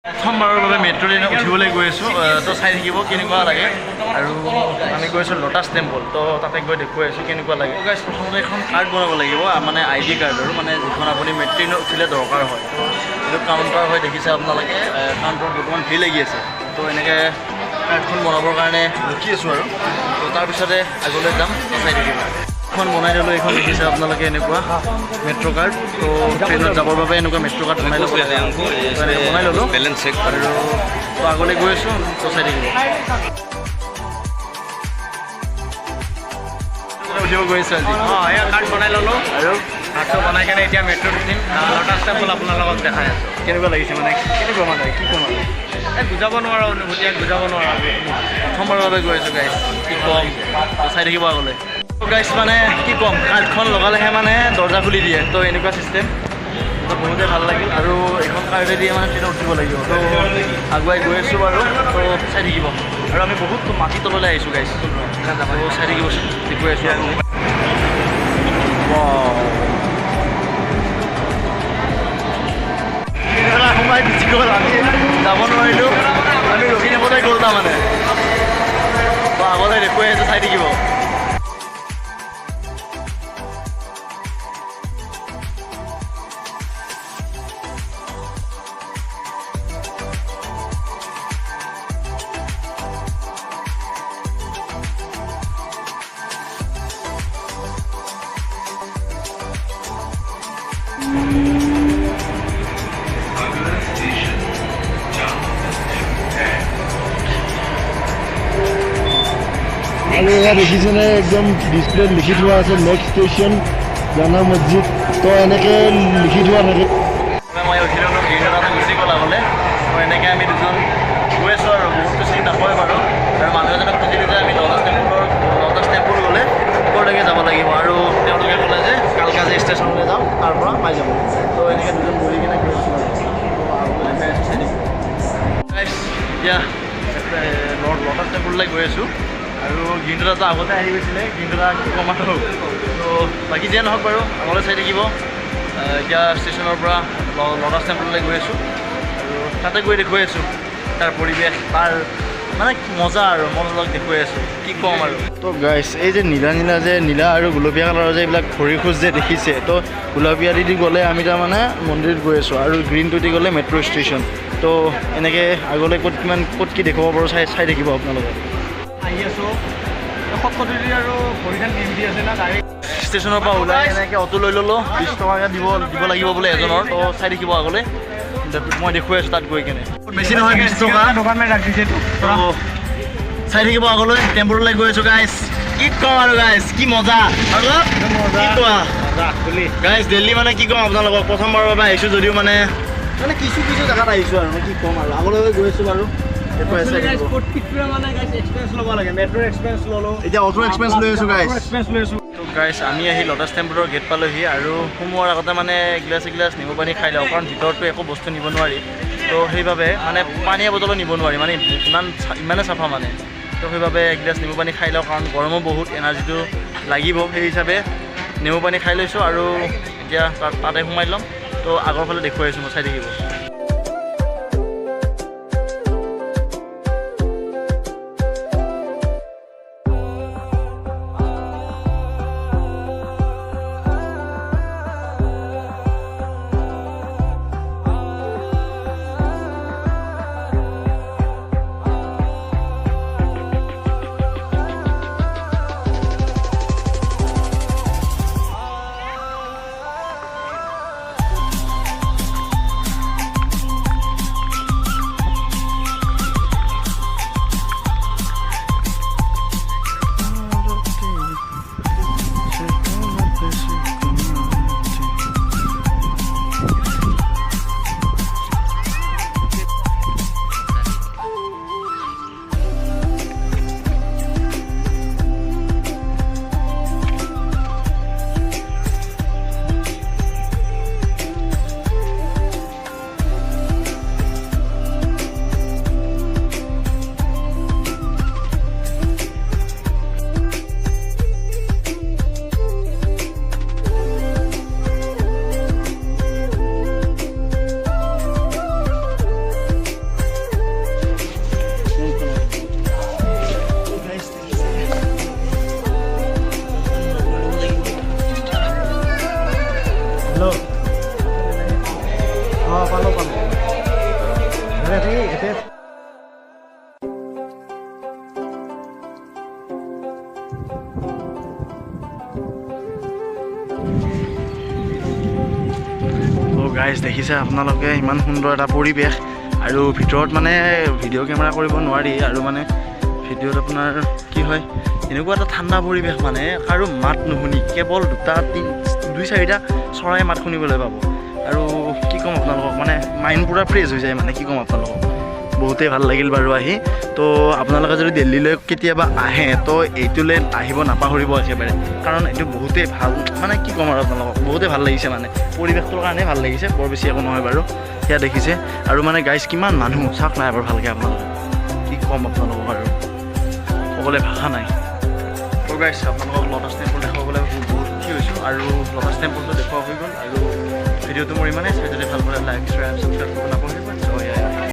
প্ৰথমবাৰৰ বাবে মেট্ৰ' ট্ৰেইনত উঠিবলৈ গৈ আছোঁ তো চাই থাকিব কেনেকুৱা লাগে আৰু আমি গৈ আছোঁ লোটাছ টেম্পল তো তাতে গৈ দেখুৱাই আছোঁ কেনেকুৱা লাগে গাইছ প্ৰথমতে এখন কাৰ্ড বনাব লাগিব মানে ID কাৰ্ড আৰু মানে যিখন আপুনি মেট্ৰ' ট্ৰেইনত উঠিলে দৰকাৰ হয় তো এইটো কাউণ্টাৰ হৈ দেখিছে আপোনালোকে কাউণ্টাৰত বৰ্তমান ভিৰ লাগি আছে তো এনেকৈ কাৰ্ডখন বনাবৰ কাৰণে ৰখি আছোঁ আৰু তো তাৰপিছতে আগলৈ যাম চাই থাকিব এখন বনাই ল'লোঁ এইখন দেখিছে আপোনালোকে এনেকুৱা মেট্ৰ' কাৰ্ড তো ট্ৰেইনত যাবৰ বাবে এনেকুৱা মেট্ৰ' কাৰ্ড বনাই ল'লোঁ বেলেঞ্চ চেক আৰু তো আগলৈ গৈ আছোঁ তো চাই থাকিব উঠিব গৈ আছোঁ আজি এয়া কাৰ্ড বনাই ল'লোঁ আৰু কাৰ্ডটো বনাই কেনে এতিয়া মেট্ৰ'ত উঠিম লোটাছ টেম্পল আপোনাৰ লগত দেখাই আছোঁ কেনেকুৱা লাগিছে মানে কেনেকুৱা মানে কি ক'ম আৰু বুজাব নোৱাৰা অনুভূতি বুজাব নোৱাৰা প্ৰথমবাৰৰ বাবে গৈ আছোঁ গাইছ কি ক'ম চাই থাকিব আগলৈ গাইছ মানে কি ক'ম কাৰ্ডখন লগালেহে মানে দৰ্জা খুলি দিয়ে তো এনেকুৱা চিষ্টেম তো বহুতেই ভাল লাগিল আৰু এইখন কাৰ্ডে দিয়ে মানে ট্ৰেইনত উঠিব লাগিব তো আগুৱাই গৈ আছোঁ বাৰু তো চাই থাকিব আৰু আমি বহুত মাটি তললৈ আহিছোঁ গাইছ তো চাই থাকিব দেখুৱাই আছোঁ আৰু সোমাই গুচি গ'ল আমি যাব নোৱাৰিলোঁ আমি ৰখি থাকোঁতে গ'ল তাৰমানে তো আগলৈ দেখুৱাই আছোঁ চাই থাকিব আৰু এয়া দেখিছেনে একদম ডিছপ্লেত লিখি থোৱা আছে নেক্সট ষ্টেচন জামা মছজিদ তো এনেকৈ লিখি থোৱা থাকে মই উঠি ল'লোঁ এটা গুচি গ'ল আগলৈ তো এনেকৈ আমি দুজন গৈ আছোঁ আৰু বহুতটো চিনি নাপায় বাৰু আৰু মানুহ এজনক খুজিলোঁ যে আমি লোটাছ টেম্পল গ'লে ওপৰলৈকে যাব লাগিব আৰু তেওঁলোকে ক'লে যে কালকাজি ষ্টেচনলৈ যাম তাৰ পৰা পাই যাব তো এনেকৈ দুজন বহি কিনে গৈ আছোঁ এতিয়া লোটাছ টেম্পললৈ গৈ আছোঁ আৰু গিন্দৰাটো আগতে আহি গৈছিলে গিন্দৰা কমাটো তো বাকী যিয়ে নহওক বাৰু আগলৈ চাই থাকিব এতিয়া ষ্টেচনৰ পৰা লোটাছ টেম্পললৈ গৈ আছোঁ আৰু তাতে গৈ দেখুৱাই আছোঁ তাৰ পৰিৱেশ তাৰ মানে মজা আৰু মজা দেখুৱাই আছোঁ কি ক'ম আৰু তো গাইছ এই যে নীলা আৰু গোলপীয়া কালাৰৰ যে এইবিলাক ভৰি খোজ যে দেখিছে তো গোলপীয়া দি গ'লে আমি তাৰমানে মন্দিৰত গৈ আছোঁ আৰু গ্ৰীণটো দি গ'লে মেট্ৰ' ষ্টেচন তো এনেকৈ আগলৈ ক'ত কি দেখুৱাব পাৰোঁ চাই থাকিব আপোনালোকে আহি আছোঁ সত্তৰটি আৰু ভৰিখন নিম দি আছে না ডাইৰেক্ট ষ্টেচনৰ পৰা ওলাই এনেকৈ অটো লৈ ল'লোঁ 20 টকাকৈ দিব লাগিব বোলে এজনৰ তো চাই থাকিব আগলৈ মই দেখুৱাই আছোঁ তাত গৈ কেনে বেছি নহয় 20 টকা দোকান মাৰি ৰাখি দিছে তো চাই থাকিব আগলৈ টেম্পললৈ গৈ আছোঁ গাইছ কি ক'ম আৰু গাইছ কি মজা কি কোৱা গাইছ দিল্লী মানে কি ক'ম আপোনালোকক প্ৰথমবাৰৰ বাবে আহিছোঁ যদিও মানে কিছু জেগাত আহিছোঁ আৰু মই কি ক'ম আৰু আগলৈ গৈ আছোঁ বাৰু গাইছ আমি আহি লোটাছ টেম্পলৰ গেট পালোহি আৰু সোমোৱাৰ আগতে মানে এগিলাছ নেমু পানী খাই লওঁ কাৰণ ভিতৰতো একো বস্তু নিব নোৱাৰি তো সেইবাবে মানে পানীয়া বটলো নিব নোৱাৰি মানে ইমানে চাফা মানে তো সেইবাবে এগিলাছ নেমু পানী খাই লওঁ কাৰণ গৰমো বহুত এনাৰ্জিটো লাগিব সেই হিচাপে নেমু পানী খাই লৈছোঁ আৰু এতিয়া তাতে সোমাই ল'ম তো আগৰ ফালে দেখুৱাই আছোঁ মই চাই থাকিব গাইজ দেখিছে আপোনালোকে ইমান সুন্দৰ এটা পৰিৱেশ আৰু ভিতৰত মানে ভিডিঅ' কেমেৰা কৰিব নোৱাৰি আৰু মানে ভিডিঅ'ত আপোনাৰ কি হয় এনেকুৱা এটা ঠাণ্ডা পৰিৱেশ মানে কাৰো মাত নুশুনি কেৱল দুই চাৰিটা চৰাই মাত শুনিবলৈ পাব আৰু কি ক'ম আপোনালোকক মানে মাইণ্ড পূৰা ফ্ৰেছ হৈ যায় মানে কি ক'ম আপোনালোকক বহুতেই ভাল লাগিল বাৰু আহি তো আপোনালোকে যদি দিল্লীলৈ কেতিয়াবা আহে তো এইটোলৈ আহিব নাপাহৰিব একেবাৰে কাৰণ এইটো বহুতেই ভাল মানে কি ক'ম আৰু আপোনালোকক বহুতেই ভাল লাগিছে মানে পৰিৱেশটোৰ কাৰণে ভাল লাগিছে বৰ বেছি একো নহয় বাৰু সেয়া দেখিছে আৰু মানে গাইজ কিমান মানুহ চাওক নাই বাৰু ভালকৈ আপোনালোকে কি ক'ম আপোনালোকক আৰু ক'বলৈ ভাষা নাই তো গাইজ আপোনালোকক লটাছ টেম্পল দেখাবলৈ বহুত সুখী হৈছোঁ আৰু লটাছ টেম্পলটো দেখুওৱা হৈ গ'ল আৰু ভিডিঅ'টো মোৰ ইমানেই যদি ভাল পালে লাইক শ্বেয়াৰ ছাবস্ক্ৰাইব কৰিব নাপাহৰিব